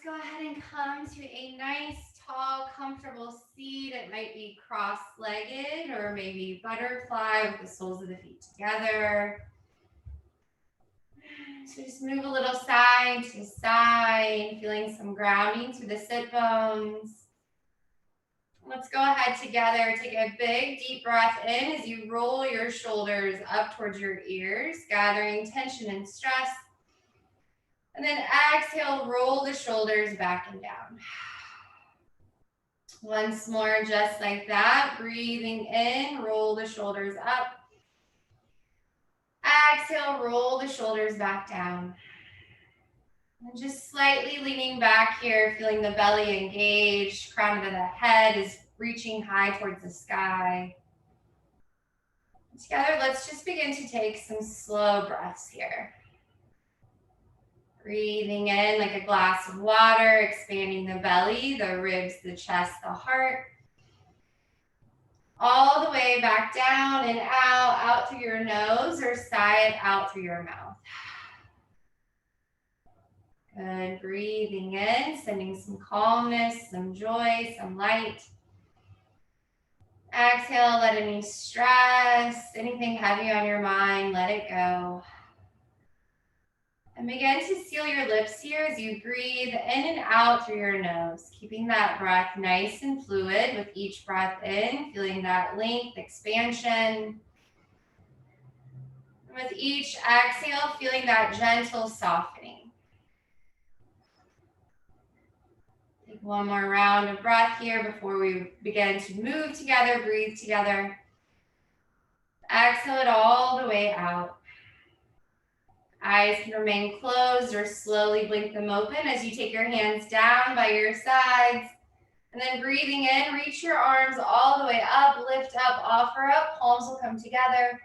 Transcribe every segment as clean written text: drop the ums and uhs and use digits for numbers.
go ahead and come to a nice, tall, comfortable seat. It might be cross-legged or maybe butterfly with the soles of the feet together. So just move a little side to side, feeling some grounding through the sit bones. Let's go ahead together. Take a big, deep breath in as you roll your shoulders up towards your ears, gathering tension and stress. And then exhale, roll the shoulders back and down. Once more, just like that. Breathing in, roll the shoulders up. Exhale, roll the shoulders back down. And just slightly leaning back here, feeling the belly engaged, crown of the head is reaching high towards the sky. Together, let's just begin to take some slow breaths here. Breathing in like a glass of water, expanding the belly, the ribs, the chest, the heart. All the way back down and out through your nose, or sigh it out through your mouth. Good, breathing in, sending some calmness, some joy, some light. Exhale, let any stress, anything heavy on your mind, let it go. And begin to seal your lips here as you breathe in and out through your nose, keeping that breath nice and fluid with each breath in, feeling that length, expansion. And with each exhale, feeling that gentle softening. Take one more round of breath here before we begin to move together, breathe together. Exhale it all the way out. Eyes can remain closed or slowly blink them open as you take your hands down by your sides. And then breathing in, reach your arms all the way up, lift up, offer up, palms will come together.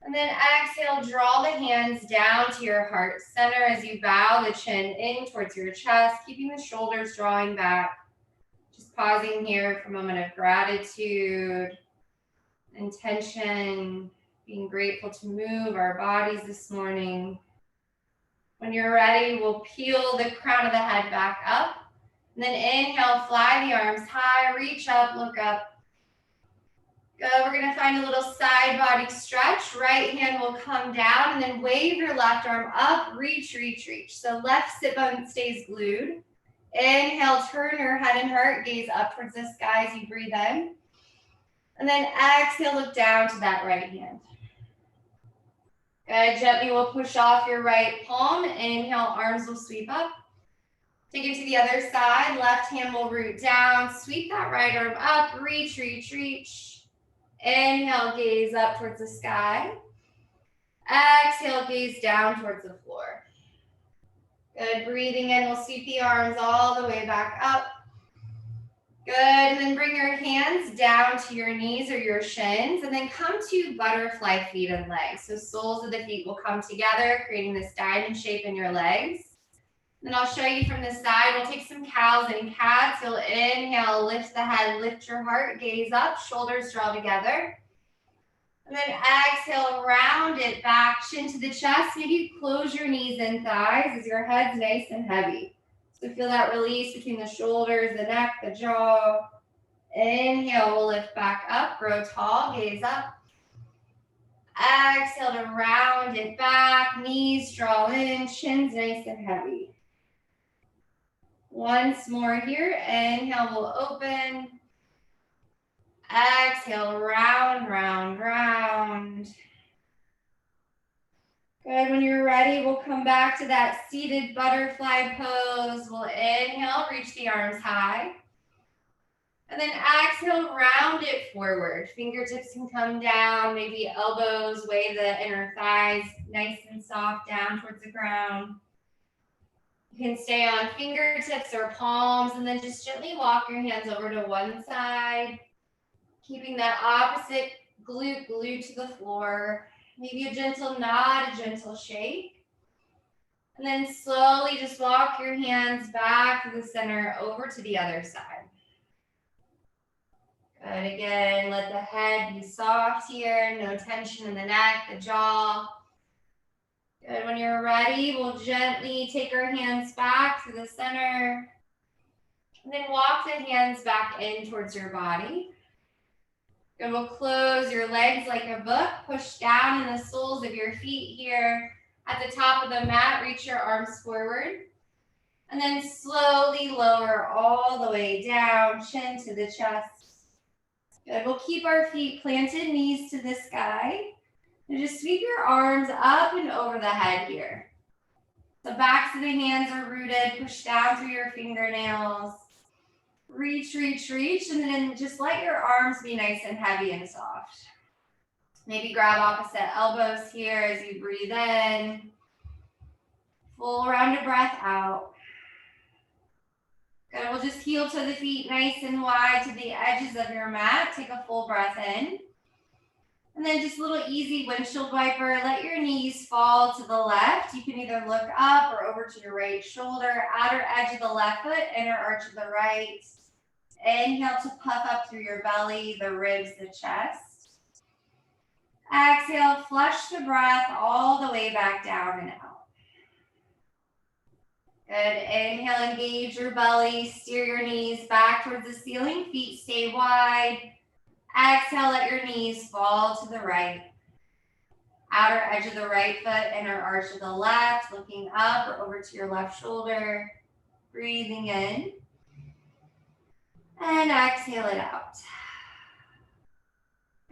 And then exhale, draw the hands down to your heart center as you bow the chin in towards your chest, keeping the shoulders drawing back. Just pausing here for a moment of gratitude, intention, being grateful to move our bodies this morning. When you're ready, we'll peel the crown of the head back up. And then inhale, fly the arms high, reach up, look up. Good, we're gonna find a little side body stretch. Right hand will come down and then wave your left arm up, reach, reach, reach. So left sit bone stays glued. Inhale, turn your head and heart, gaze up towards the sky as you breathe in. And then exhale, look down to that right hand. Good, gently we'll push off your right palm. Inhale, arms will sweep up. Take it to the other side. Left hand will root down. Sweep that right arm up. Reach, reach, reach. Inhale, gaze up towards the sky. Exhale, gaze down towards the floor. Good, breathing in, we'll sweep the arms all the way back up. Good, and then bring your hands down to your knees or your shins, and then come to butterfly feet and legs. So soles of the feet will come together, creating this diamond shape in your legs. Then I'll show you from the side. We'll take some cows and cats. You'll inhale, lift the head, lift your heart, gaze up, shoulders draw together. And then exhale, round it back, chin to the chest. Maybe close your knees and thighs as your head's nice and heavy. So feel that release between the shoulders, the neck, the jaw. Inhale, we'll lift back up, grow tall, gaze up. Exhale to round it back, knees draw in, chin's nice and heavy. Once more here, inhale, we'll open. Exhale, round, round, round. Good, when you're ready, we'll come back to that seated butterfly pose. We'll inhale, reach the arms high. And then exhale, round it forward. Fingertips can come down, maybe elbows, weigh the inner thighs nice and soft down towards the ground. You can stay on fingertips or palms, and then just gently walk your hands over to one side, keeping that opposite glute glued to the floor. Maybe a gentle nod, a gentle shake. And then slowly just walk your hands back to the center, over to the other side. Good, again, let the head be soft here, no tension in the neck, the jaw. Good, Good. When you're ready, we'll gently take our hands back to the center. And then walk the hands back in towards your body. And we'll close your legs like a book. Push down in the soles of your feet here. At the top of the mat, reach your arms forward. And then slowly lower all the way down, chin to the chest. Good. We'll keep our feet planted, knees to the sky. And just sweep your arms up and over the head here. The backs of the hands are rooted. Push down through your fingernails. Reach, reach, reach. And then just let your arms be nice and heavy and soft. Maybe grab opposite elbows here as you breathe in. Full round of breath out. Good. We'll just heel to the feet nice and wide to the edges of your mat. Take a full breath in. And then just a little easy windshield wiper. Let your knees fall to the left. You can either look up or over to your right shoulder. Outer edge of the left foot, inner arch of the right. Inhale to puff up through your belly, the ribs, the chest. Exhale, flush the breath all the way back down and out. Good. Inhale, engage your belly. Steer your knees back towards the ceiling. Feet stay wide. Exhale, let your knees fall to the right. Outer edge of the right foot, inner arch of the left, looking up or over to your left shoulder. Breathing in. And exhale it out.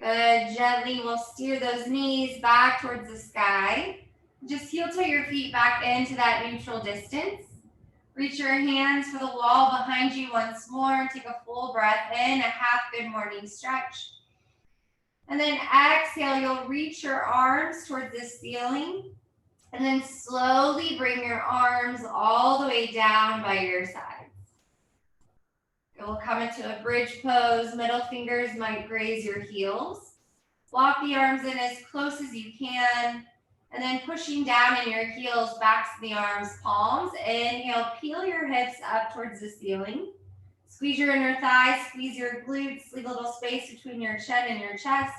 Good. Gently, we'll steer those knees back towards the sky. Just heel toe your feet back into that neutral distance. Reach your hands for the wall behind you once more. Take a full breath in, a half good morning stretch. And then exhale, you'll reach your arms towards the ceiling. And then slowly bring your arms all the way down by your sides. We'll come into a bridge pose. Middle fingers might graze your heels. Walk the arms in as close as you can. And then pushing down in your heels, backs of the arms, palms. Inhale, peel your hips up towards the ceiling. Squeeze your inner thighs, squeeze your glutes, leave a little space between your chin and your chest.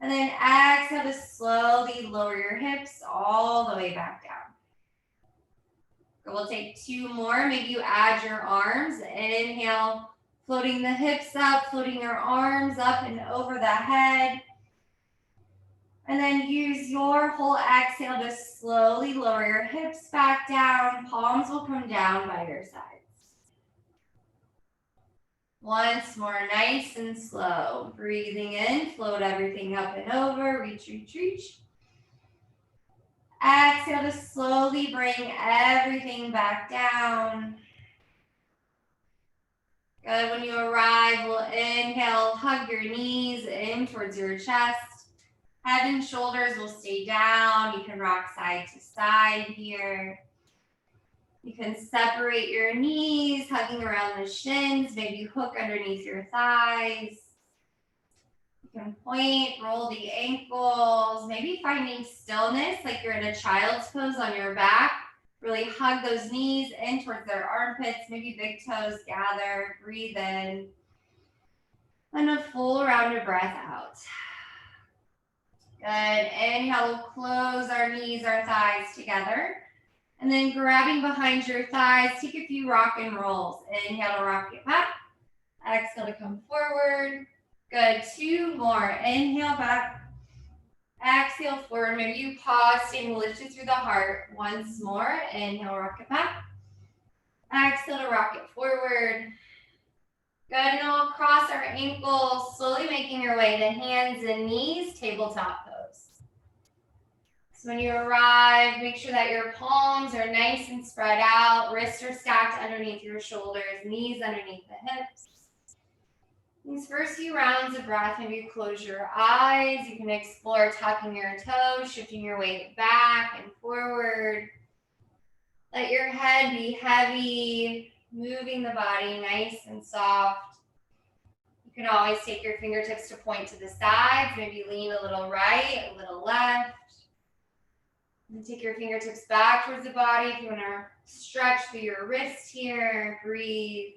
And then exhale to slowly lower your hips all the way back down. We'll take two more. Maybe you add your arms. Inhale, floating the hips up, floating your arms up and over the head. And then use your whole exhale to slowly lower your hips back down. Palms will come down by your sides. Once more, nice and slow. Breathing in, float everything up and over. Reach, reach, reach. Exhale to slowly bring everything back down. Good. When you arrive, we'll inhale, hug your knees in towards your chest. Head and shoulders will stay down. You can rock side to side here. You can separate your knees, hugging around the shins. Maybe hook underneath your thighs. You can point, roll the ankles. Maybe finding stillness like you're in a child's pose on your back. Really hug those knees in towards their armpits. Maybe big toes gather. Breathe in. And a full round of breath out. Good. Inhale, we'll close our knees, our thighs together. And then grabbing behind your thighs, take a few rock and rolls. Inhale to rock it back. Exhale to come forward. Good. Two more. Inhale back. Exhale forward. Maybe you pause, staying lifted through the heart. Once more. Inhale, rock it back. Exhale to rock it forward. Good. And we'll cross our ankles, slowly making your way to hands and knees, tabletop pose. So when you arrive, make sure that your palms are nice and spread out. Wrists are stacked underneath your shoulders, knees underneath the hips. These first few rounds of breath, maybe you close your eyes. You can explore tucking your toes, shifting your weight back and forward. Let your head be heavy, moving the body nice and soft. You can always take your fingertips to point to the sides, maybe lean a little right, a little left. And take your fingertips back towards the body. If you want to stretch through your wrist here, breathe.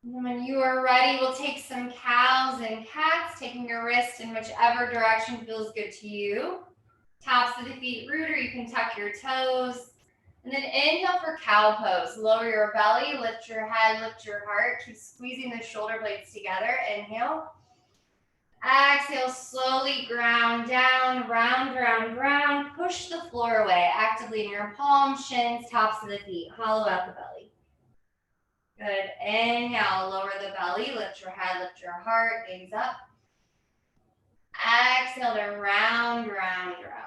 And when you are ready, we'll take some cows and cats, taking your wrist in whichever direction feels good to you. Tops of the feet root, or you can tuck your toes. And then inhale for cow pose. Lower your belly, lift your head, lift your heart. Keep squeezing the shoulder blades together. Inhale. Exhale, slowly ground down, round, round, round. Push the floor away. Actively in your palms, shins, tops of the feet. Hollow out the belly. Good. Inhale, lower the belly, lift your head, lift your heart, gaze up. Exhale to round, round, round.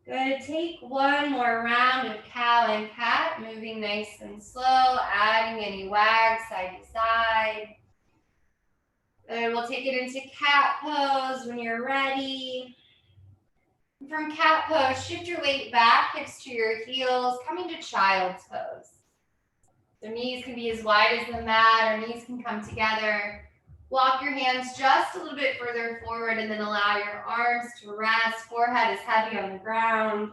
Good. Take one more round of cow and cat, moving nice and slow, adding any wags side to side. Good. We'll take it into cat pose when you're ready. From cat pose, shift your weight back, hips to your heels, coming to child's pose. So knees can be as wide as the mat, or knees can come together. Walk your hands just a little bit further forward and then allow your arms to rest. Forehead is heavy on the ground.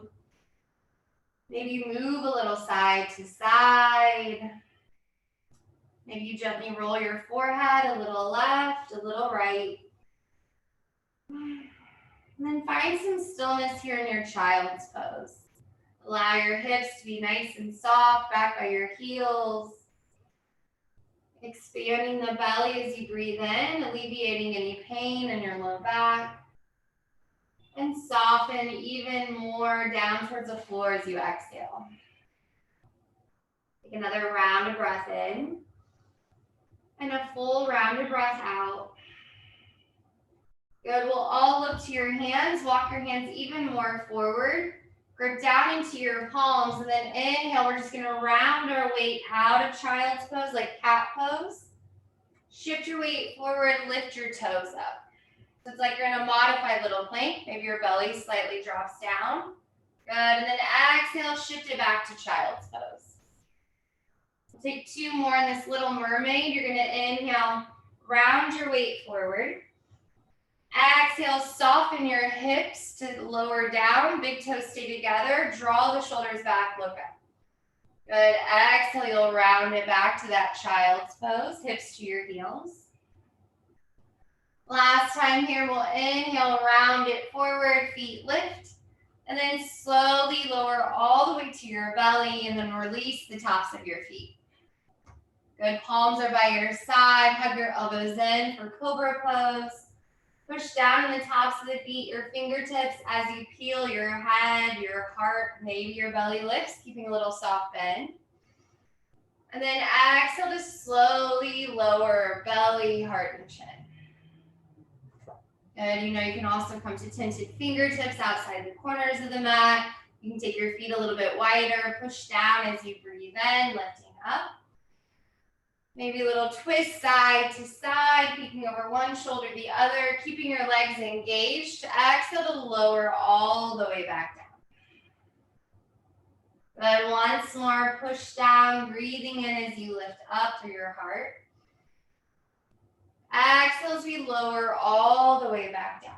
Maybe move a little side to side. Maybe you gently roll your forehead a little left, a little right. And then find some stillness here in your child's pose. Allow your hips to be nice and soft, back by your heels. Expanding the belly as you breathe in, alleviating any pain in your low back. And soften even more down towards the floor as you exhale. Take another round of breath in. And a full round of breath out. Good, we'll all look to your hands. Walk your hands even more forward. Grip down into your palms, and then inhale. We're just going to round our weight out of child's pose, like cat pose. Shift your weight forward, lift your toes up. So it's like you're in a modified little plank. Maybe your belly slightly drops down. Good, and then exhale, shift it back to child's pose. We'll take two more in this little mermaid. You're going to inhale, round your weight forward. Exhale, soften your hips to lower down. Big toes stay together. Draw the shoulders back, look up. Good. Exhale, you'll round it back to that child's pose. Hips to your heels. Last time here, we'll inhale, round it forward, feet lift. And then slowly lower all the way to your belly and then release the tops of your feet. Good. Palms are by your side. Hug your elbows in for cobra pose. Push down in the tops of the feet, your fingertips as you peel your head, your heart, maybe your belly lifts, keeping a little soft bend. And then exhale to slowly lower belly, heart, and chin. And you can also come to tented fingertips outside the corners of the mat. You can take your feet a little bit wider, push down as you breathe in, lifting up. Maybe a little twist side to side, peeking over one shoulder, the other, keeping your legs engaged. Exhale to lower all the way back down. Good. Once more, push down, breathing in as you lift up through your heart. Exhale as we lower all the way back down.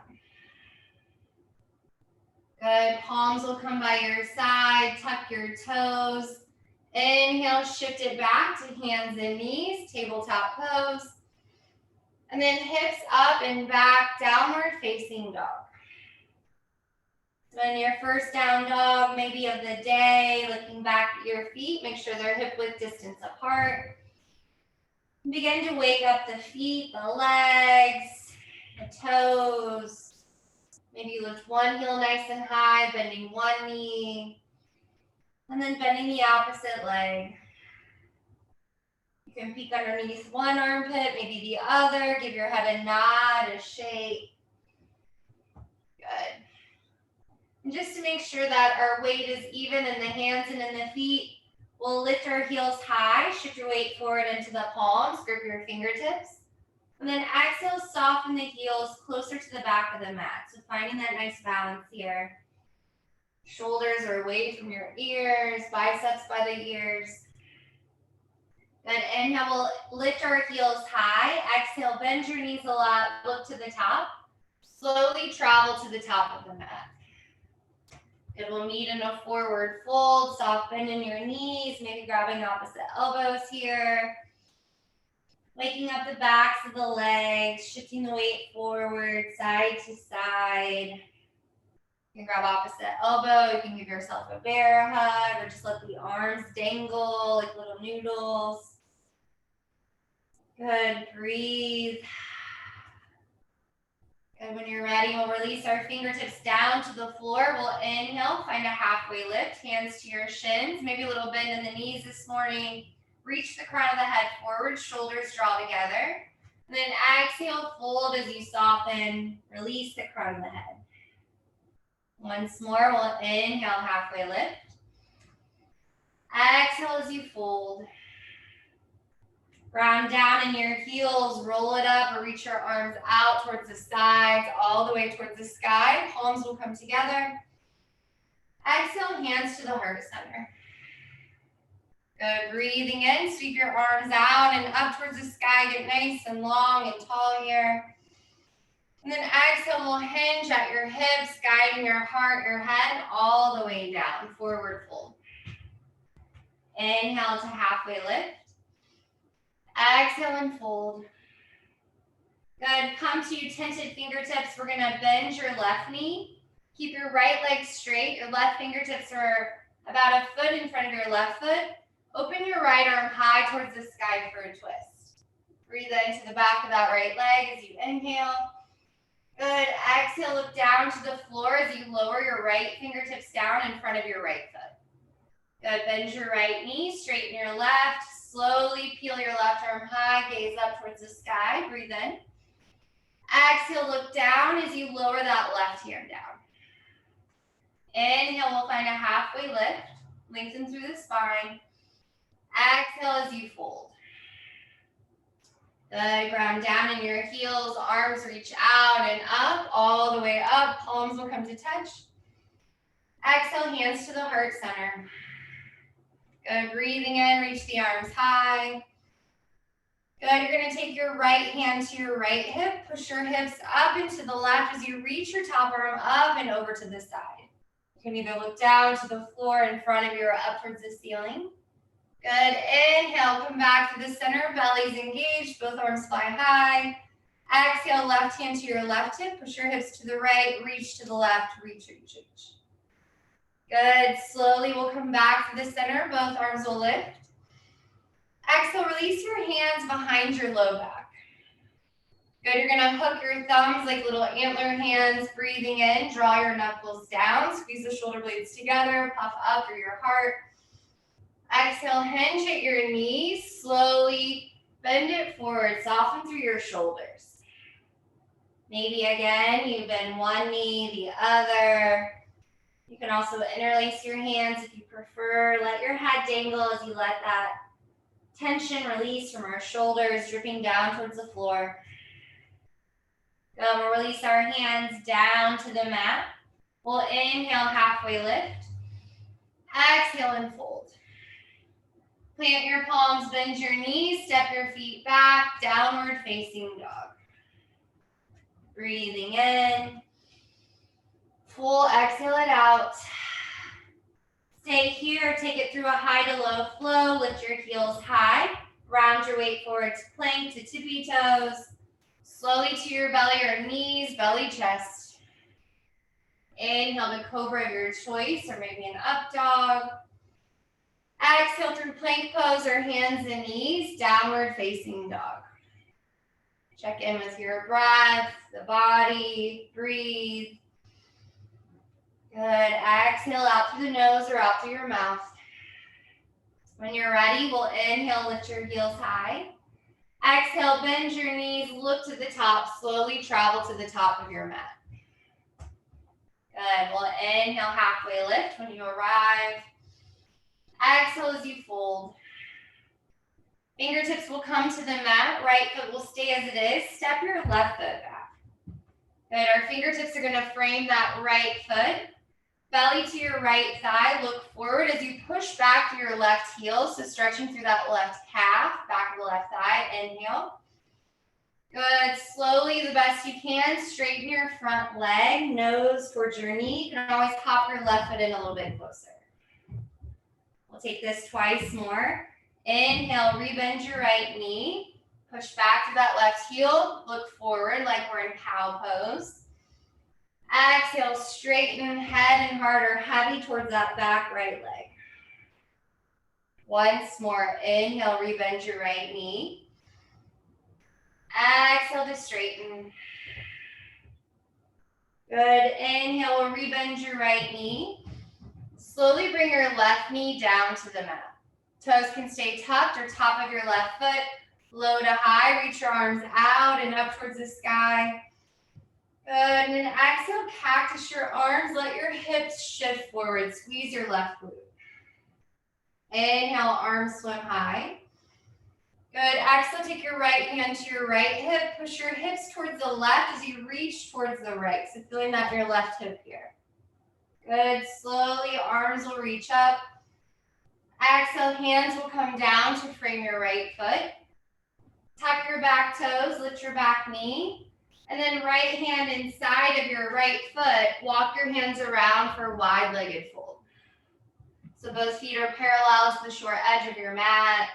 Good. Palms will come by your side. Tuck your toes. Inhale, shift it back to hands and knees, tabletop pose. And then hips up and back, downward facing dog. So in your first down dog, maybe of the day, looking back at your feet, make sure they're hip width distance apart. Begin to wake up the feet, the legs, the toes. Maybe lift one heel nice and high, bending one knee. And then bending the opposite leg. You can peek underneath one armpit, maybe the other. Give your head a nod, a shake. Good. And just to make sure that our weight is even in the hands and in the feet, we'll lift our heels high. Shift your weight forward into the palms. Grip your fingertips. And then exhale, soften the heels closer to the back of the mat. So finding that nice balance here. Shoulders are away from your ears, biceps by the ears. Good. Inhale, we'll lift our heels high. Exhale, bend your knees a lot, look to the top. Slowly travel to the top of the mat. It will meet in a forward fold, soft bend in your knees, maybe grabbing opposite elbows here. Waking up the backs of the legs, shifting the weight forward, side to side. You can grab opposite elbow. You can give yourself a bear hug or just let the arms dangle like little noodles. Good, breathe. Good, when you're ready, we'll release our fingertips down to the floor. We'll inhale, find a halfway lift, hands to your shins, maybe a little bend in the knees this morning. Reach the crown of the head forward, shoulders draw together. And then exhale, fold as you soften, release the crown of the head. Once more, we'll inhale, halfway lift. Exhale as you fold. Ground down in your heels, roll it up or reach your arms out towards the sides, all the way towards the sky. Palms will come together. Exhale, hands to the heart center. Good, breathing in, sweep your arms out and up towards the sky. Get nice and long and tall here. And then exhale, we'll hinge at your hips, guiding your heart, your head, all the way down, forward fold. Inhale to halfway lift. Exhale and fold. Good, come to your tented fingertips. We're gonna bend your left knee. Keep your right leg straight. Your left fingertips are about a foot in front of your left foot. Open your right arm high towards the sky for a twist. Breathe into the back of that right leg as you inhale. Good, exhale, look down to the floor as you lower your right fingertips down in front of your right foot. Good, bend your right knee, straighten your left. Slowly peel your left arm high, gaze up towards the sky, breathe in. Exhale, look down as you lower that left hand down. Inhale, we'll find a halfway lift, lengthen through the spine. Exhale as you fold. Good, ground down in your heels, arms reach out and up, all the way up, palms will come to touch. Exhale, hands to the heart center. Good, breathing in, reach the arms high. Good, you're gonna take your right hand to your right hip, push your hips up into the left as you reach your top arm up and over to the side. You can either look down to the floor in front of you or up towards the ceiling. Good, inhale, come back to the center, belly's engaged, both arms fly high. Exhale, left hand to your left hip, push your hips to the right, reach to the left, reach, reach, reach. Good, slowly we'll come back to the center, both arms will lift. Exhale, release your hands behind your low back. Good, you're gonna hook your thumbs like little antler hands, breathing in, draw your knuckles down, squeeze the shoulder blades together, puff up through your heart. Exhale, hinge at your knees, slowly bend it forward, soften through your shoulders. Maybe again, you bend one knee, the other. You can also interlace your hands if you prefer. Let your head dangle as you let that tension release from our shoulders, dripping down towards the floor. Good, we'll release our hands down to the mat. We'll inhale, halfway lift. Exhale and fold. Plant your palms, bend your knees, step your feet back, downward facing dog. Breathing in. Full exhale it out. Stay here, take it through a high to low flow, lift your heels high, round your weight forward to plank, to tippy toes, slowly to your belly or knees, belly, chest. Inhale to cobra of your choice, or maybe an up dog. Exhale through plank pose or hands and knees, downward facing dog. Check in with your breath, the body, breathe. Good, exhale out through the nose or out through your mouth. When you're ready, we'll inhale, lift your heels high. Exhale, bend your knees, look to the top, slowly travel to the top of your mat. Good, we'll inhale, halfway lift when you arrive. Exhale as you fold. Fingertips will come to the mat, right foot will stay as it is. Step your left foot back. Good, our fingertips are gonna frame that right foot. Belly to your right thigh, look forward as you push back through your left heel, so stretching through that left calf, back of the left thigh, inhale. Good, slowly, the best you can, straighten your front leg, nose towards your knee. You can always hop your left foot in a little bit closer. We'll take this twice more. Inhale, rebend your right knee, Push back to that left heel. Look forward like we're in cow pose. Exhale, straighten head and heart are heavy towards that back right leg. Once more, inhale, rebend your right knee. Exhale to straighten. Good, inhale, we'll rebend your right knee. Slowly bring your left knee down to the mat. Toes can stay tucked or top of your left foot. Low to high, reach your arms out and up towards the sky. Good, and then exhale, cactus your arms, let your hips shift forward, squeeze your left glute. Inhale, arms swim high. Good, exhale, take your right hand to your right hip, push your hips towards the left as you reach towards the right. So feeling that in your left hip here. Good, slowly, arms will reach up. Exhale, hands will come down to frame your right foot. Tuck your back toes, lift your back knee. And then right hand inside of your right foot, walk your hands around for wide-legged fold. So both feet are parallel to the short edge of your mat.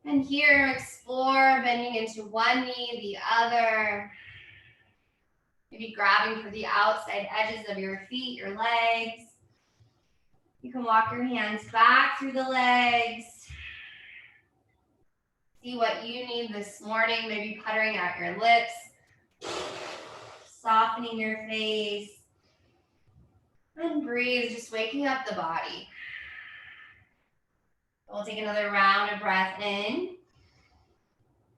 And here, explore bending into one knee, the other. Maybe grabbing for the outside edges of your feet, your legs. You can walk your hands back through the legs. See what you need this morning, maybe puttering out your lips. Softening your face. And breathe, just waking up the body. We'll take another round of breath in.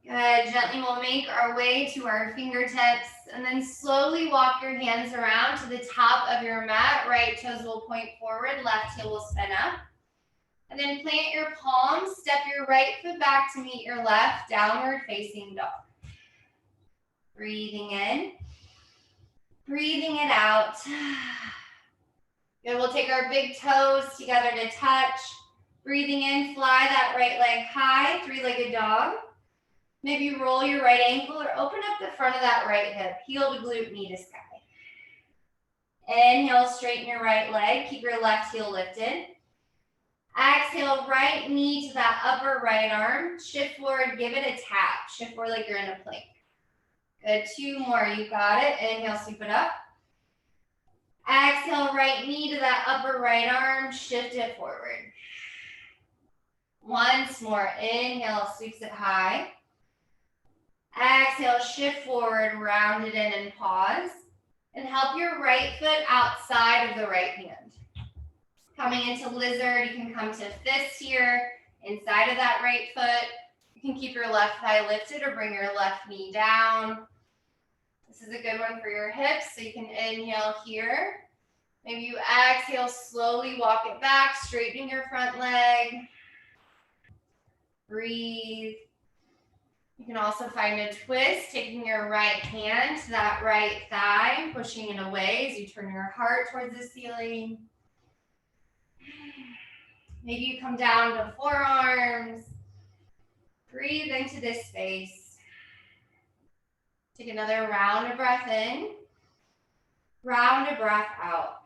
Good, gently we'll make our way to our fingertips and then slowly walk your hands around to the top of your mat. Right toes will point forward, left heel will spin up. And then plant your palms, step your right foot back to meet your left, downward facing dog. Breathing in, breathing it out. Good, we'll take our big toes together to touch. Breathing in, fly that right leg high, three-legged dog. Maybe roll your right ankle or open up the front of that right hip. Heel to glute, knee to sky. Inhale, straighten your right leg. Keep your left heel lifted. Exhale, right knee to that upper right arm. Shift forward, give it a tap. Shift forward like you're in a plank. Good, two more, you got it. Inhale, sweep it up. Exhale, right knee to that upper right arm. Shift it forward. Once more, inhale, sweeps it high. Exhale, shift forward, round it in and pause. And help your right foot outside of the right hand. Coming into lizard, you can come to fist here, inside of that right foot. You can keep your left thigh lifted or bring your left knee down. This is a good one for your hips, so you can inhale here. Maybe you exhale, slowly walk it back, straightening your front leg. Breathe. You can also find a twist, taking your right hand to that right thigh, pushing it away as you turn your heart towards the ceiling. Maybe you come down to forearms. Breathe into this space. Take another round of breath in. Round of breath out.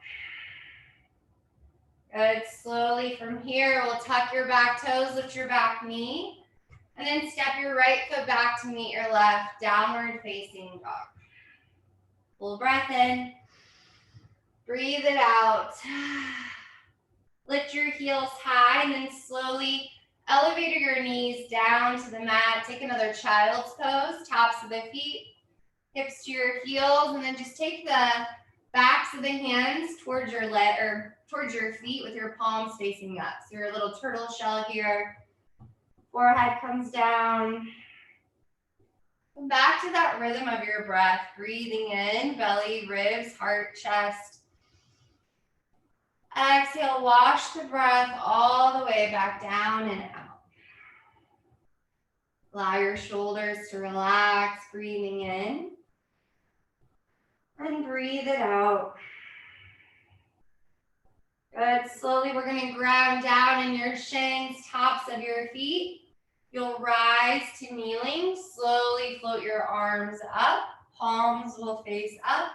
Good. Slowly from here, we'll tuck your back toes, lift your back knee, and then step your right foot back to meet your left, downward facing dog. Full breath in. Breathe it out. Lift your heels high and then slowly elevate your knees down to the mat. Take another child's pose, tops of the feet, hips to your heels, and then just take the backs of the hands towards your leg or towards your feet with your palms facing up. So your little turtle shell here. Forehead comes down. Come back to that rhythm of your breath. Breathing in, belly, ribs, heart, chest. Exhale, wash the breath all the way back down and out. Allow your shoulders to relax, breathing in. And breathe it out. Good. Slowly, we're going to ground down in your shins, tops of your feet. You'll rise to kneeling. Slowly float your arms up. Palms will face up.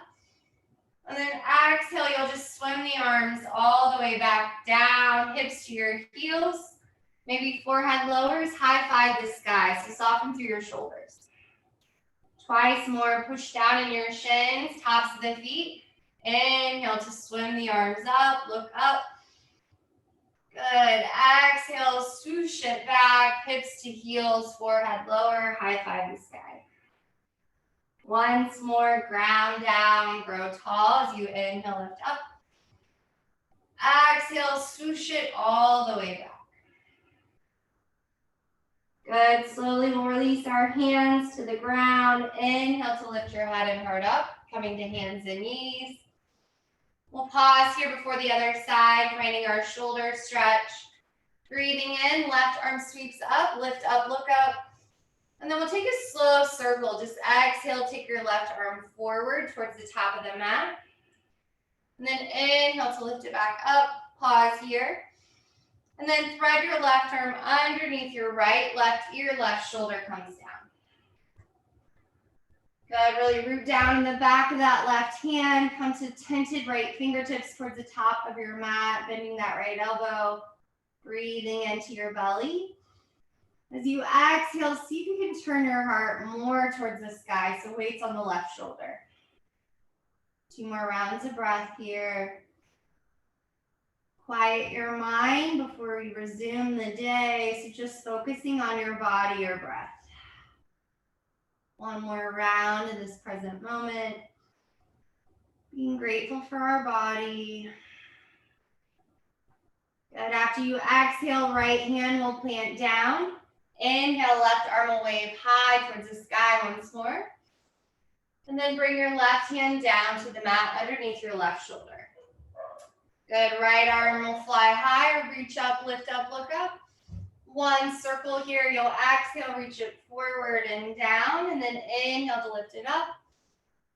And then exhale, you'll just swim the arms all the way back down, hips to your heels. Maybe forehead lowers, high five the sky. So soften through your shoulders. Twice more, push down in your shins, tops of the feet. Inhale to swim the arms up, look up. Good. Exhale, swoosh it back, hips to heels, forehead lower, high five the sky. Once more, ground down, grow tall as you inhale, lift up. Exhale, swoosh it all the way back. Good. Slowly we'll release our hands to the ground. Inhale to lift your head and heart up, coming to hands and knees. We'll pause here before the other side, finding our shoulder stretch. Breathing in, left arm sweeps up, lift up, look up. And then we'll take a slow circle. Just exhale, take your left arm forward towards the top of the mat. And then inhale to lift it back up. Pause here. And then thread your left arm underneath your right, left ear, left shoulder comes down. Good, really root down in the back of that left hand. Come to tented right fingertips towards the top of your mat, bending that right elbow. Breathing into your belly. As you exhale, see if you can turn your heart more towards the sky, so weight's on the left shoulder. 2 more rounds of breath here. Quiet your mind before we resume the day, so just focusing on your body, your breath. 1 more round in this present moment. Being grateful for our body. Good. After you exhale, right hand will plant down. Inhale, left arm will wave high towards the sky once more. And then bring your left hand down to the mat underneath your left shoulder. Good. Right arm will fly high or reach up, lift up, look up. 1 circle here. You'll exhale, reach it forward and down. And then inhale to lift it up.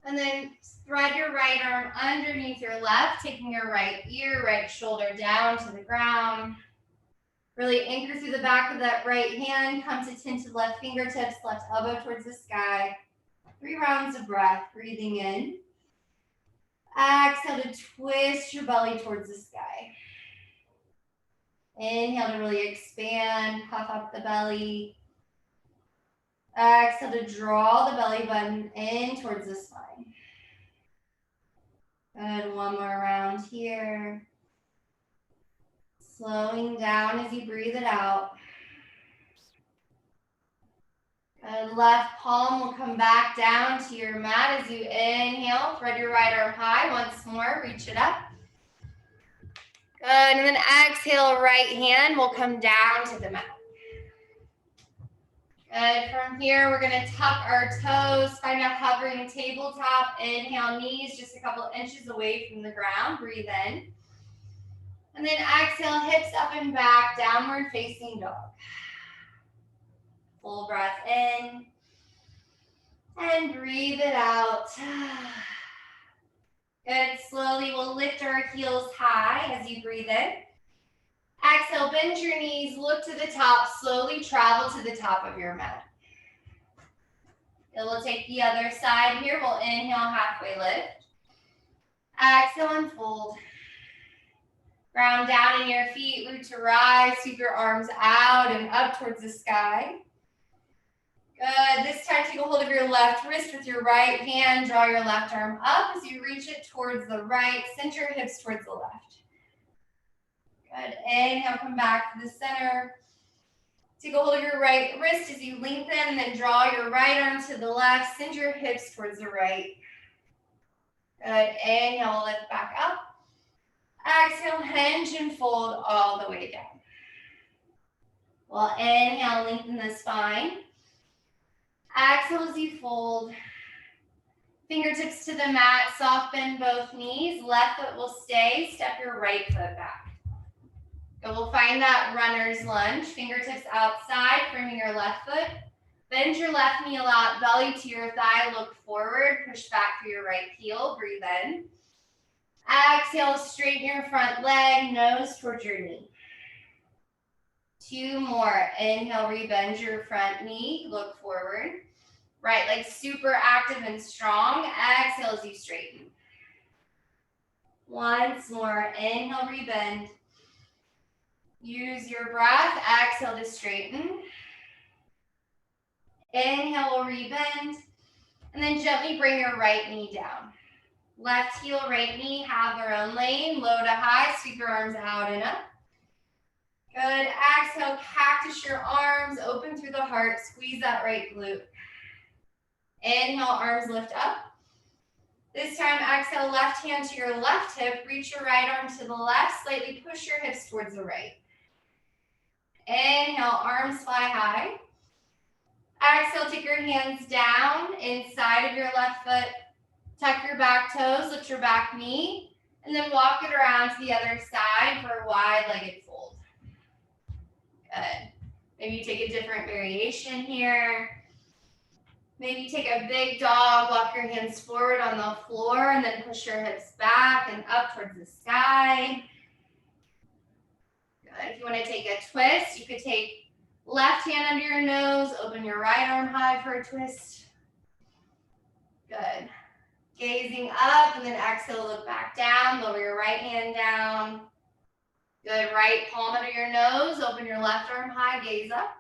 And then thread your right arm underneath your left, taking your right ear, right shoulder down to the ground. Really anchor through the back of that right hand. Come to tented left fingertips, left elbow towards the sky. 3 rounds of breath, breathing in. Exhale to twist your belly towards the sky. Inhale to really expand, puff up the belly. Exhale to draw the belly button in towards the spine. Good, 1 more round here. Slowing down as you breathe it out. Good, left palm will come back down to your mat as you inhale. Thread your right arm high once more, reach it up. Good, and then exhale, right hand will come down to the mat. Good, from here we're gonna tuck our toes, find a hovering tabletop. Inhale, knees just a couple inches away from the ground, breathe in. And then exhale, hips up and back, downward facing dog. Full breath in. And breathe it out. Good, slowly we'll lift our heels high as you breathe in. Exhale, bend your knees, look to the top, slowly travel to the top of your mat. It will take the other side here. We'll inhale, halfway lift. Exhale, unfold. Ground down in your feet, root to rise, sweep your arms out and up towards the sky. Good, this time take a hold of your left wrist with your right hand, draw your left arm up as you reach it towards the right, center your hips towards the left. Good, inhale, come back to the center. Take a hold of your right wrist as you lengthen and then draw your right arm to the left, send your hips towards the right. Good, inhale, lift back up. Exhale, hinge and fold all the way down. We'll inhale, lengthen the spine. Exhale as you fold. Fingertips to the mat, soft bend both knees. Left foot will stay, step your right foot back. And we'll find that runner's lunge. Fingertips outside, framing your left foot. Bend your left knee a lot, belly to your thigh, look forward, push back through your right heel, breathe in. Exhale, straighten your front leg, nose towards your knee. 2 more. Inhale, rebend your front knee, look forward. Right leg super active and strong. Exhale as you straighten. Once more. Inhale, rebend. Use your breath. Exhale to straighten. Inhale, we'll rebend. And then gently bring your right knee down. Left heel, right knee have their own lane. Low to high, sweep your arms out and up. Good. Exhale, cactus your arms, open through the heart, squeeze that right glute. Inhale, arms lift up. This time, exhale, left hand to your left hip, reach your right arm to the left, slightly push your hips towards the right. Inhale, arms fly high. Exhale, take your hands down inside of your left foot. Tuck your back toes, lift your back knee, and then walk it around to the other side for a wide-legged fold. Good. Maybe you take a different variation here. Maybe take a big dog, walk your hands forward on the floor, and then push your hips back and up towards the sky. Good. If you want to take a twist, you could take left hand under your nose, open your right arm high for a twist. Good. Gazing up, and then exhale, look back down, lower your right hand down. Good, right palm under your nose, open your left arm high, gaze up.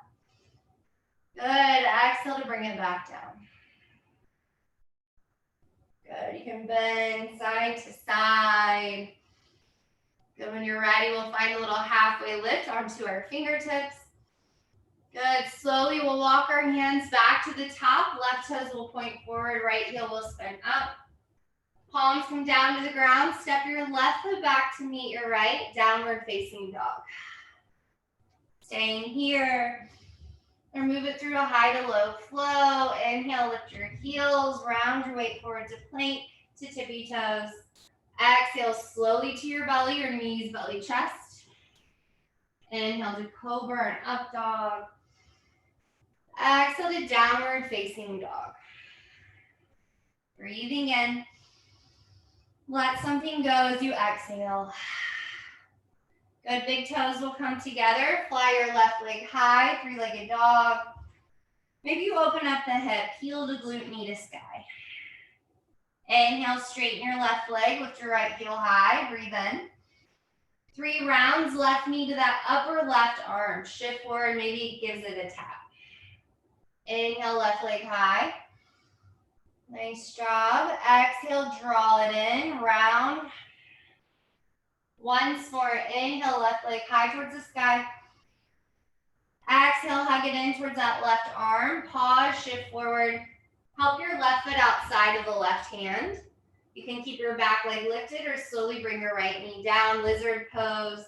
Good, exhale to bring it back down. Good, you can bend side to side. Good, when you're ready, we'll find a little halfway lift onto our fingertips. Good, slowly we'll walk our hands back to the top. Left toes will point forward, right heel will spin up. Palms come down to the ground. Step your left foot back to meet your right. Downward facing dog. Staying here. Or move it through a high to low flow. Inhale, lift your heels. Round your weight forward to plank to tippy toes. Exhale slowly to your belly, your knees, belly, chest. Inhale to cobra and up dog. Exhale to downward facing dog. Breathing in. Let something go as you exhale. Good, big toes will come together. Fly your left leg high, three-legged dog. Maybe you open up the hip, heel to glute, knee to sky. Inhale, straighten your left leg, lift your right heel high, breathe in. 3 rounds, left knee to that upper left arm. Shift forward, maybe it gives it a tap. Inhale, left leg high. Nice job. Exhale, draw it in, round. Once more, inhale, left leg high towards the sky. Exhale, hug it in towards that left arm. Pause, shift forward. Help your left foot outside of the left hand. You can keep your back leg lifted or slowly bring your right knee down, lizard pose.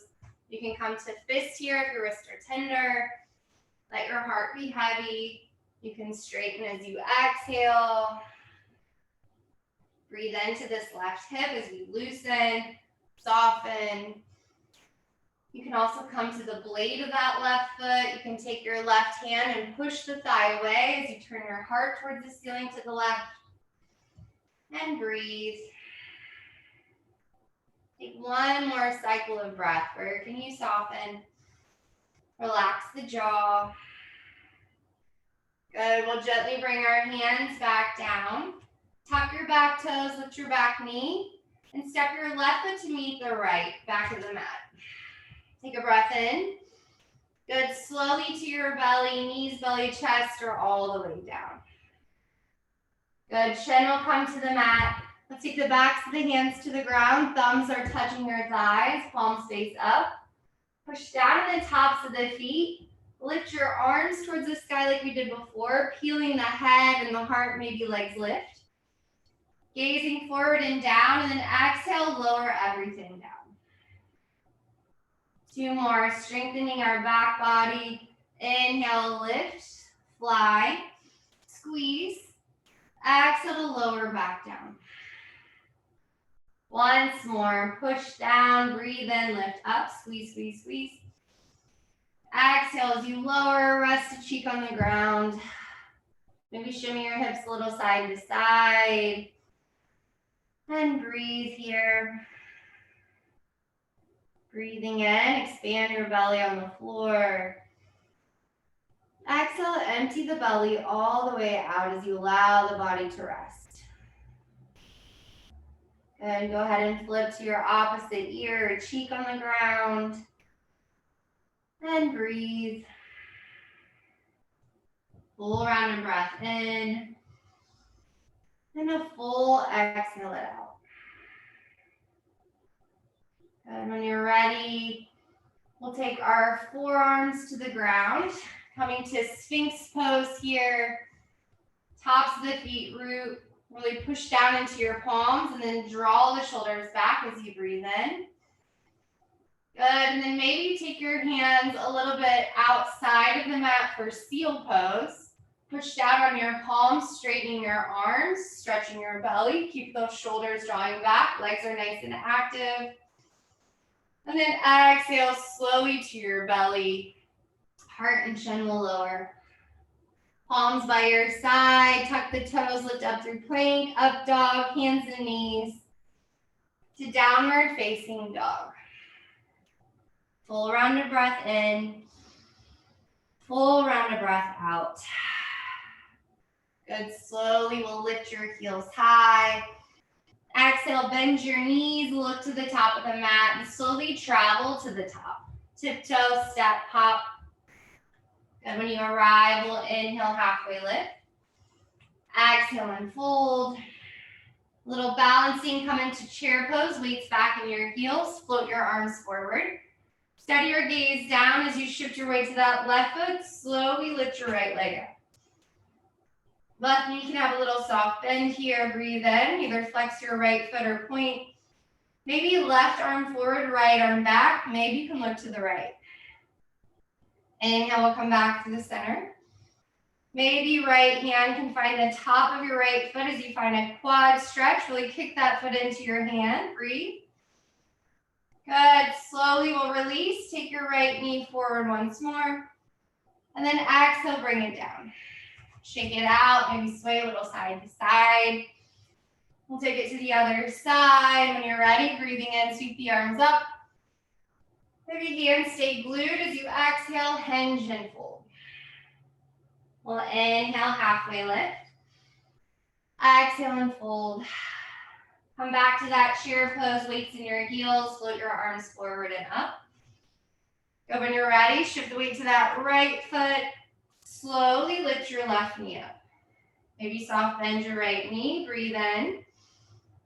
You can come to fist here if your wrists are tender. Let your heart be heavy. You can straighten as you exhale. Breathe into this left hip as we loosen, soften. You can also come to the blade of that left foot. You can take your left hand and push the thigh away as you turn your heart towards the ceiling to the left. And breathe. Take one more cycle of breath. Where can you soften? Relax the jaw. Good. We'll gently bring our hands back down. Tuck your back toes, lift your back knee, and step your left foot to meet the right, back of the mat. Take a breath in. Good. Slowly to your belly, knees, belly, chest, or all the way down. Good. Chin will come to the mat. Let's take the backs of the hands to the ground. Thumbs are touching your thighs, palms face up. Push down on the tops of the feet. Lift your arms towards the sky like we did before, peeling the head and the heart, maybe legs lift. Gazing forward and down, and then exhale, lower everything down. 2 more, strengthening our back body. Inhale, lift, fly, squeeze. Exhale to lower back down. Once more, push down, breathe in, lift up, squeeze, squeeze, squeeze. Exhale as you lower, rest a cheek on the ground. Maybe shimmy your hips a little side to side. And breathe here. Breathing in, expand your belly on the floor. Exhale, empty the belly all the way out as you allow the body to rest. And go ahead and flip to your opposite ear, cheek on the ground. And breathe. Full round of breath in. And a full exhale it out. And when you're ready, we'll take our forearms to the ground, coming to Sphinx pose here. Tops of the feet root, really push down into your palms and then draw the shoulders back as you breathe in. Good, and then maybe take your hands a little bit outside of the mat for seal pose. Push down on your palms, straightening your arms, stretching your belly. Keep those shoulders drawing back, legs are nice and active. And then exhale slowly to your belly. Heart and chin will lower. Palms by your side, tuck the toes, lift up through plank, up dog, hands and knees, to downward facing dog. Full round of breath in, full round of breath out. Good, slowly we'll lift your heels high. Exhale, bend your knees, look to the top of the mat, and slowly travel to the top. Tiptoe, step, hop. And when you arrive, we'll inhale, halfway lift. Exhale, unfold. Little balancing, come into chair pose, weights back in your heels, float your arms forward. Steady your gaze down as you shift your weight to that left foot, slowly lift your right leg up. Left knee can have a little soft bend here, breathe in, either flex your right foot or point. Maybe left arm forward, right arm back, maybe you can look to the right. Inhale, we'll come back to the center. Maybe right hand can find the top of your right foot as you find a quad stretch. Really kick that foot into your hand. Breathe. Good. Slowly we'll release. Take your right knee forward once more. And then exhale, bring it down. Shake it out. Maybe sway a little side to side. We'll take it to the other side. When you're ready, breathing in, sweep the arms up. Maybe hands stay glued as you exhale, hinge and fold. We'll inhale, halfway lift. Exhale and fold. Come back to that chair pose, weights in your heels, float your arms forward and up. Go when you're ready, shift the weight to that right foot. Slowly lift your left knee up. Maybe soft bend your right knee, breathe in.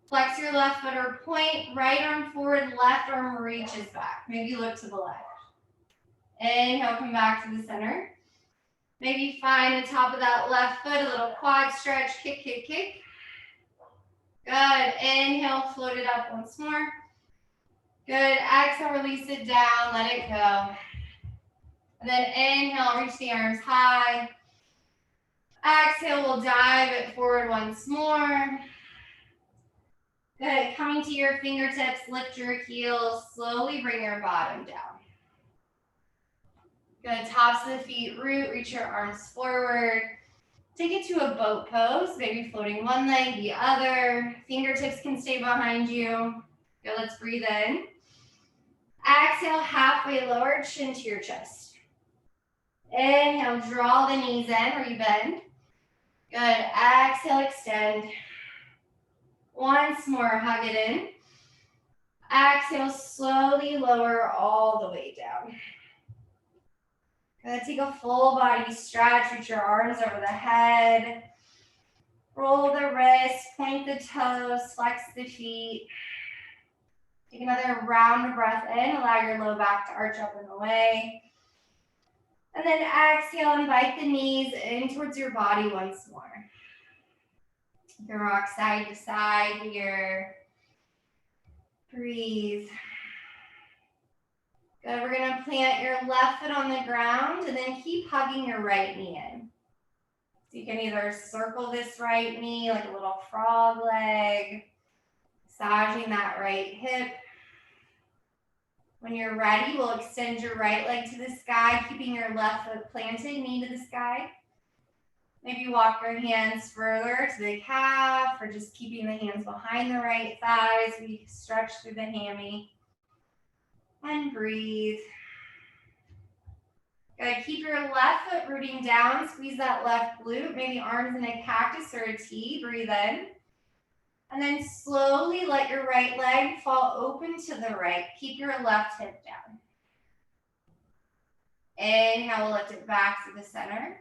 Flex your left foot or point, right arm forward, left arm reaches back. Maybe look to the left. Inhale, come back to the center. Maybe find the top of that left foot, a little quad stretch, kick, kick, kick. Good, inhale, float it up once more. Good, exhale, release it down, let it go. And then inhale, reach the arms high. Exhale, we'll dive it forward once more. Good, coming to your fingertips, lift your heels, slowly bring your bottom down. Good, tops of the feet root, reach your arms forward. Take it to a boat pose, maybe floating one leg, the other. Fingertips can stay behind you. Good, let's breathe in. Exhale, halfway lower, chin to your chest. Inhale, draw the knees in or you bend. Good, exhale, extend. Once more, hug it in. Exhale, slowly lower all the way down. Good, take a full body stretch, reach your arms over the head. Roll the wrists, point the toes, flex the feet. Take another round of breath in, allow your low back to arch up and away. And then exhale, invite the knees in towards your body once more. You can rock side to side here. Breathe. Good, we're gonna plant your left foot on the ground and then keep hugging your right knee in. So you can either circle this right knee like a little frog leg, massaging that right hip. When you're ready, we'll extend your right leg to the sky, keeping your left foot planted, knee to the sky. Maybe walk your hands further to the calf or just keeping the hands behind the right thigh as we stretch through the hammy. And breathe. Good, keep your left foot rooting down, squeeze that left glute, maybe arms in a cactus or a T, breathe in. And then slowly let your right leg fall open to the right. Keep your left hip down. Inhale, we'll lift it back to the center.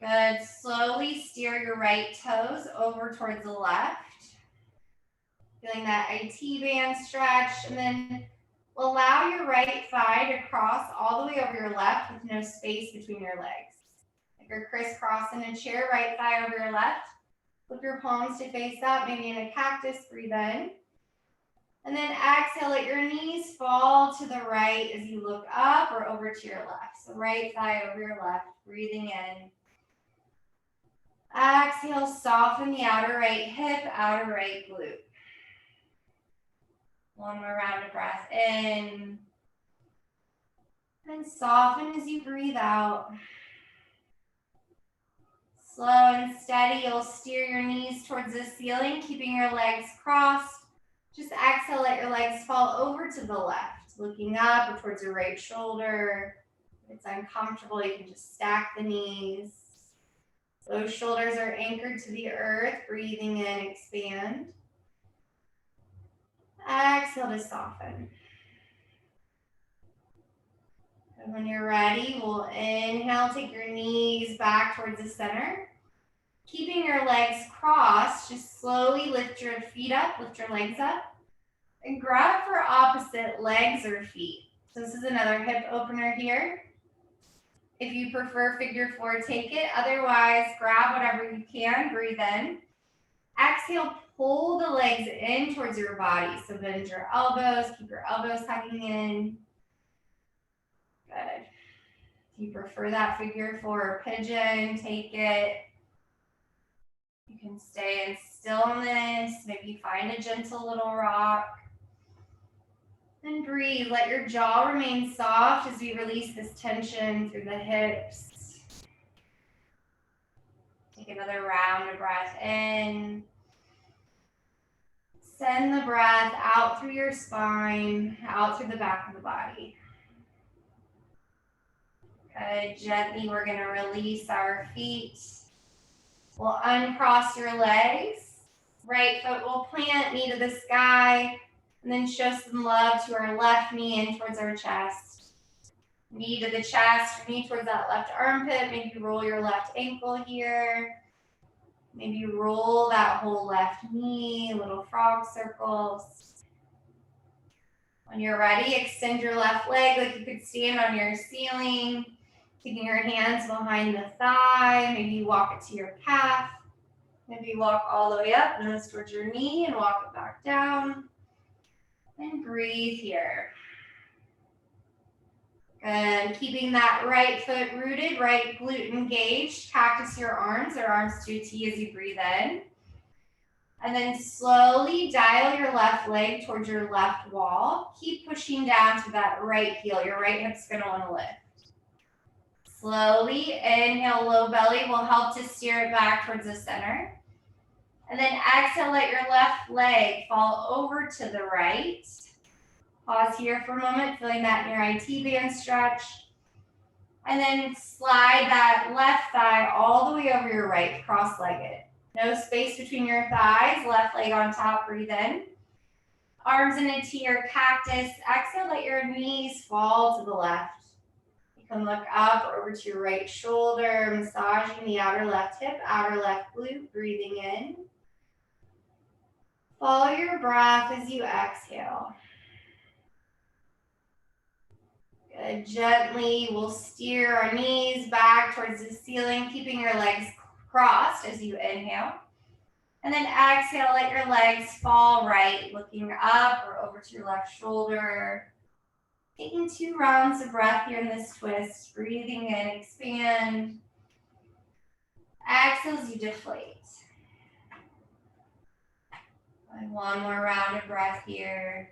Good. Slowly steer your right toes over towards the left. Feeling that IT band stretch. And then allow your right thigh to cross all the way over your left with no space between your legs. If you're crisscrossing a chair, right thigh over your left. Flip your palms to face up, maybe in a cactus, breathe in. And then exhale, let your knees fall to the right as you look up or over to your left. So right thigh over your left, breathing in. Exhale, soften the outer right hip, outer right glute. One more round of breath in. And soften as you breathe out. Slow and steady, you'll steer your knees towards the ceiling, keeping your legs crossed. Just exhale, let your legs fall over to the left, looking up or towards your right shoulder. If it's uncomfortable, you can just stack the knees. Those shoulders are anchored to the earth, breathing in, expand. Exhale to soften. And when you're ready, we'll inhale, take your knees back towards the center. Keeping your legs crossed, just slowly lift your feet up, lift your legs up, and grab for opposite legs or feet. So this is another hip opener here. If you prefer figure four, take it. Otherwise, grab whatever you can, breathe in. Exhale, pull the legs in towards your body. So bend your elbows, keep your elbows tucking in. Good. If you prefer that figure four or pigeon, take it. You can stay in stillness, maybe find a gentle little rock. And breathe, let your jaw remain soft as we release this tension through the hips. Take another round of breath in. Send the breath out through your spine, out through the back of the body. Good, gently we're gonna release our feet. We'll uncross your legs. Right foot will plant, knee to the sky, and then show some love to our left knee in towards our chest. Knee to the chest, knee towards that left armpit. Maybe roll your left ankle here. Maybe roll that whole left knee, little frog circles. When you're ready, extend your left leg like you could stand on your ceiling. Taking your hands behind the thigh, maybe you walk it to your calf. Maybe you walk all the way up, nose towards your knee, and walk it back down. And breathe here. Good. Keeping that right foot rooted, right glute engaged. Cactus your arms or arms to a T as you breathe in. And then slowly dial your left leg towards your left wall. Keep pushing down to that right heel. Your right hip's going to want to lift. Slowly inhale, low belly will help to steer it back towards the center. And then exhale, let your left leg fall over to the right. Pause here for a moment, feeling that in your IT band stretch. And then slide that left thigh all the way over your right, cross-legged. No space between your thighs, left leg on top, breathe in. Arms in a T or cactus. Exhale, let your knees fall to the left. You can look up or over to your right shoulder, massaging the outer left hip, outer left glute, breathing in. Follow your breath as you exhale. Good. Gently, we'll steer our knees back towards the ceiling, keeping your legs crossed as you inhale. And then exhale, let your legs fall right, looking up or over to your left shoulder. Taking 2 rounds of breath here in this twist, breathing in, expand. Exhale as you deflate. And 1 more round of breath here.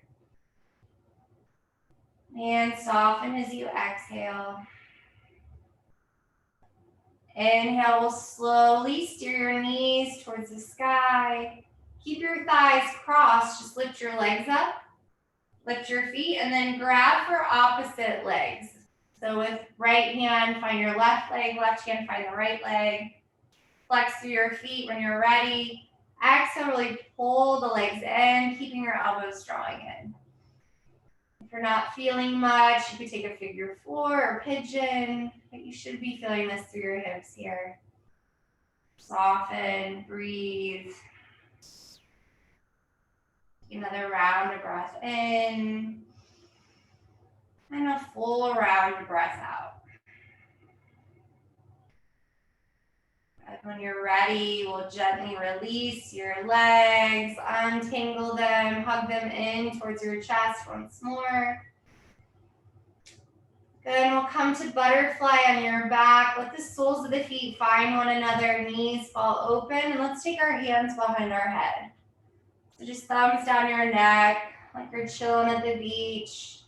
And soften as you exhale. Inhale, we'll slowly steer your knees towards the sky. Keep your thighs crossed, just lift your legs up. Lift your feet and then grab for opposite legs. So with right hand, find your left leg, left hand, find the right leg. Flex through your feet when you're ready. Exhale, really pull the legs in, keeping your elbows drawing in. If you're not feeling much, you could take a figure 4 or pigeon, but you should be feeling this through your hips here. Soften, breathe. Another round of breath in, and a full round of breath out. And when you're ready, we'll gently release your legs, untangle them, hug them in towards your chest once more. Then we'll come to butterfly on your back. Let the soles of the feet find one another, knees fall open, and let's take our hands behind our head. So just thumbs down your neck, like you're chilling at the beach.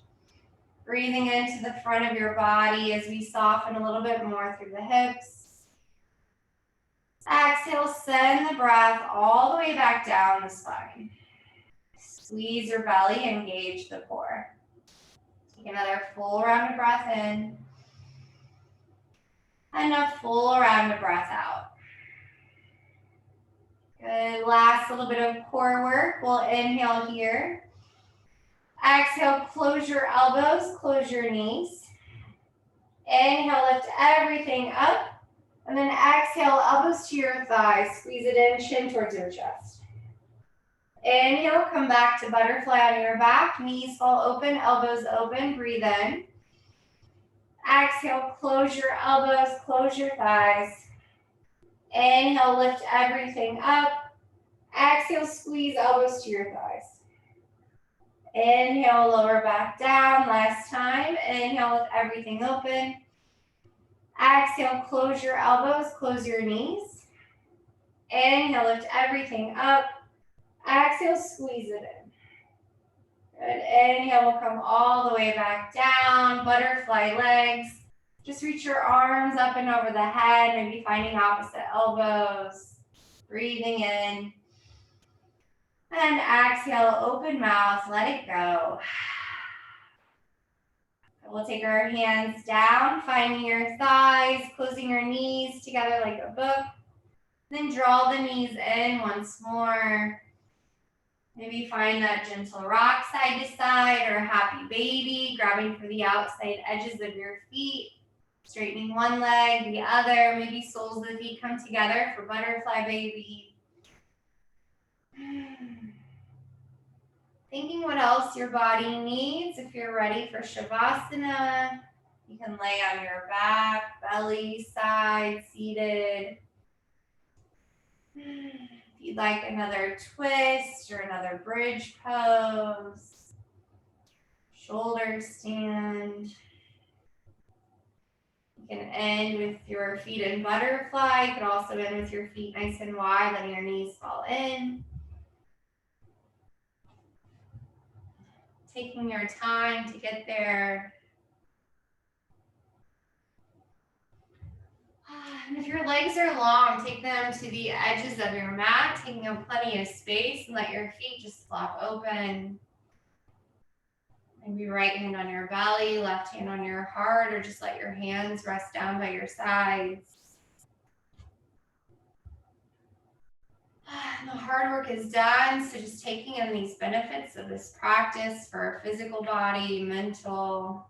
Breathing into the front of your body as we soften a little bit more through the hips. Exhale, send the breath all the way back down the spine. Squeeze your belly, engage the core. Take another full round of breath in. And a full round of breath out. Good, last little bit of core work. We'll inhale here. Exhale, close your elbows, close your knees. Inhale, lift everything up. And then exhale, elbows to your thighs. Squeeze it in, chin towards your chest. Inhale, come back to butterfly on your back. Knees fall open, elbows open. Breathe in. Exhale, close your elbows, close your thighs. Inhale, lift everything up. Exhale, squeeze elbows to your thighs. Inhale, lower back down. Last time. Inhale, lift everything open. Exhale, close your elbows, close your knees. Inhale, lift everything up. Exhale, squeeze it in. Good. Inhale, we'll come all the way back down. Butterfly legs. Just reach your arms up and over the head, maybe finding opposite elbows. Breathing in. And exhale, open mouth, let it go. We'll take our hands down, finding your thighs, closing your knees together like a book. Then draw the knees in once more. Maybe find that gentle rock side to side or happy baby, grabbing for the outside edges of your feet. Straightening one leg, the other. Maybe soles of the feet come together for butterfly baby. Thinking what else your body needs. If you're ready for Shavasana, you can lay on your back, belly, side, seated. If you'd like another twist or another bridge pose, shoulder stand. You can end with your feet in butterfly. You could also end with your feet nice and wide, letting your knees fall in. Taking your time to get there. And if your legs are long, take them to the edges of your mat, taking up plenty of space, and let your feet just flop open. Maybe right hand on your belly, left hand on your heart, or just let your hands rest down by your sides. And the hard work is done, so just taking in these benefits of this practice for our physical body, mental,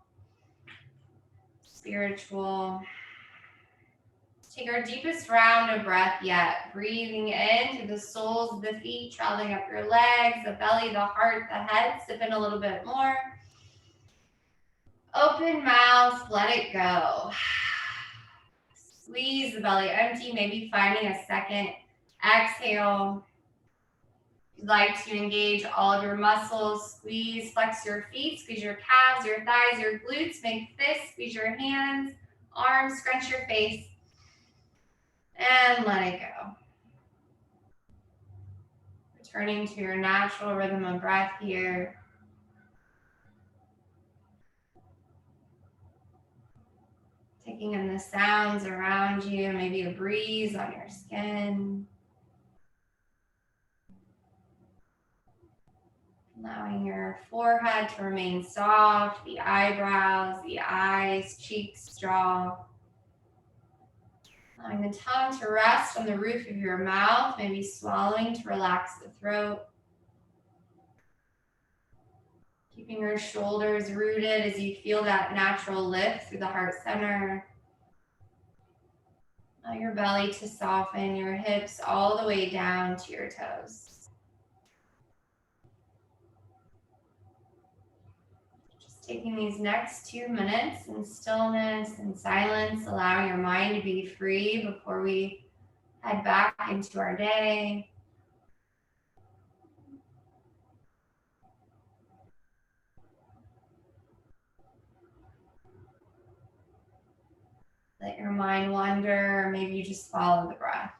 spiritual. Take our deepest round of breath yet. Breathing in through the soles of the feet, traveling up your legs, the belly, the heart, the head. Sip in a little bit more. Open mouth, let it go. Squeeze the belly empty, maybe finding a second exhale. If you'd like to engage all of your muscles, squeeze, flex your feet, squeeze your calves, your thighs, your glutes, make fists, squeeze your hands, arms, scrunch your face, and let it go. Returning to your natural rhythm of breath here. Taking in the sounds around you, maybe a breeze on your skin. Allowing your forehead to remain soft, the eyebrows, the eyes, cheeks, jaw. Allowing the tongue to rest on the roof of your mouth, maybe swallowing to relax the throat. Keeping your shoulders rooted as you feel that natural lift through the heart center. Allow your belly to soften, your hips all the way down to your toes. Just taking these next 2 minutes in stillness and silence, allowing your mind to be free before we head back into our day. Let your mind wander, or maybe you just follow the breath.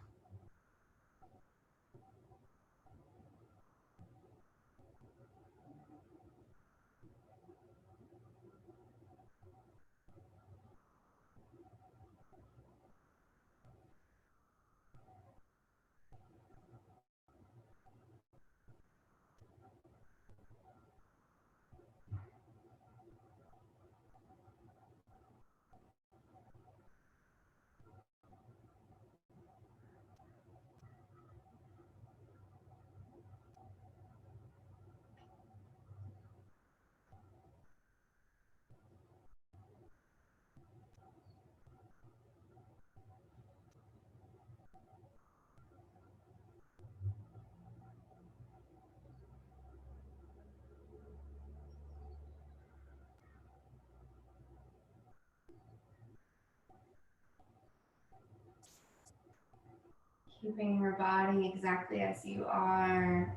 Keeping your body exactly as you are.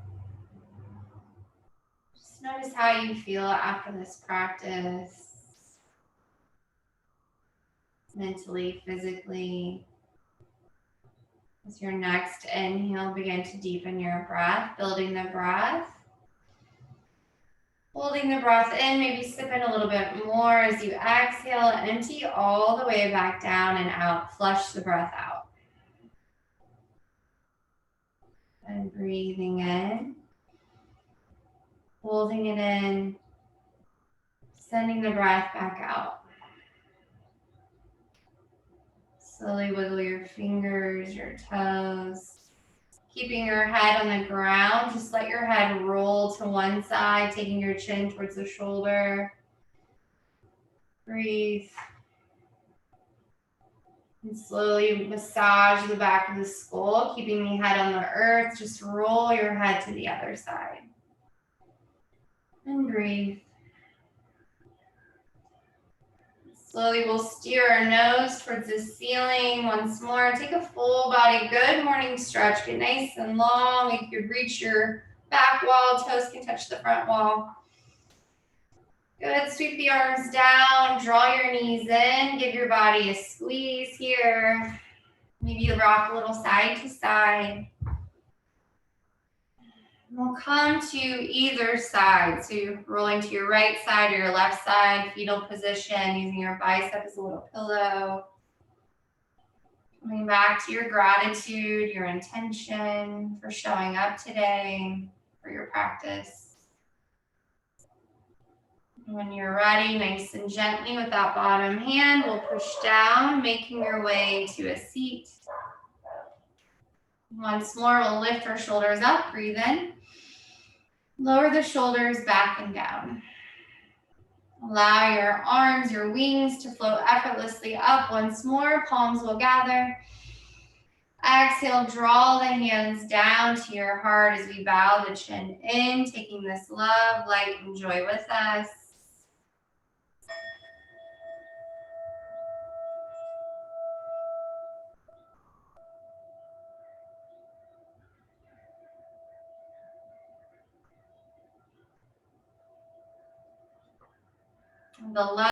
Just notice how you feel after this practice. Mentally, physically. As your next inhale, begin to deepen your breath, building the breath. Holding the breath in, maybe sip in a little bit more. As you exhale, empty all the way back down and out. Flush the breath out. And breathing in. Holding it in. Sending the breath back out. Slowly wiggle your fingers, your toes. Keeping your head on the ground, just let your head roll to one side, taking your chin towards the shoulder. Breathe. And slowly massage the back of the skull, keeping the head on the earth. Just roll your head to the other side. And breathe. Slowly we'll steer our nose towards the ceiling once more. Take a full body, good morning stretch. Get nice and long. You could reach your back wall. Toes can touch the front wall. Good, sweep the arms down. Draw your knees in. Give your body a squeeze here. Maybe you rock a little side to side. We'll come to either side. So rolling to your right side or your left side, fetal position, using your bicep as a little pillow. Coming back to your gratitude, your intention for showing up today, for your practice. When you're ready, nice and gently with that bottom hand, we'll push down, making your way to a seat. Once more, we'll lift our shoulders up, breathe in. Lower the shoulders back and down. Allow your arms, your wings to float effortlessly up once more. Palms will gather. Exhale, draw the hands down to your heart as we bow the chin in, taking this love, light, and joy with us. The love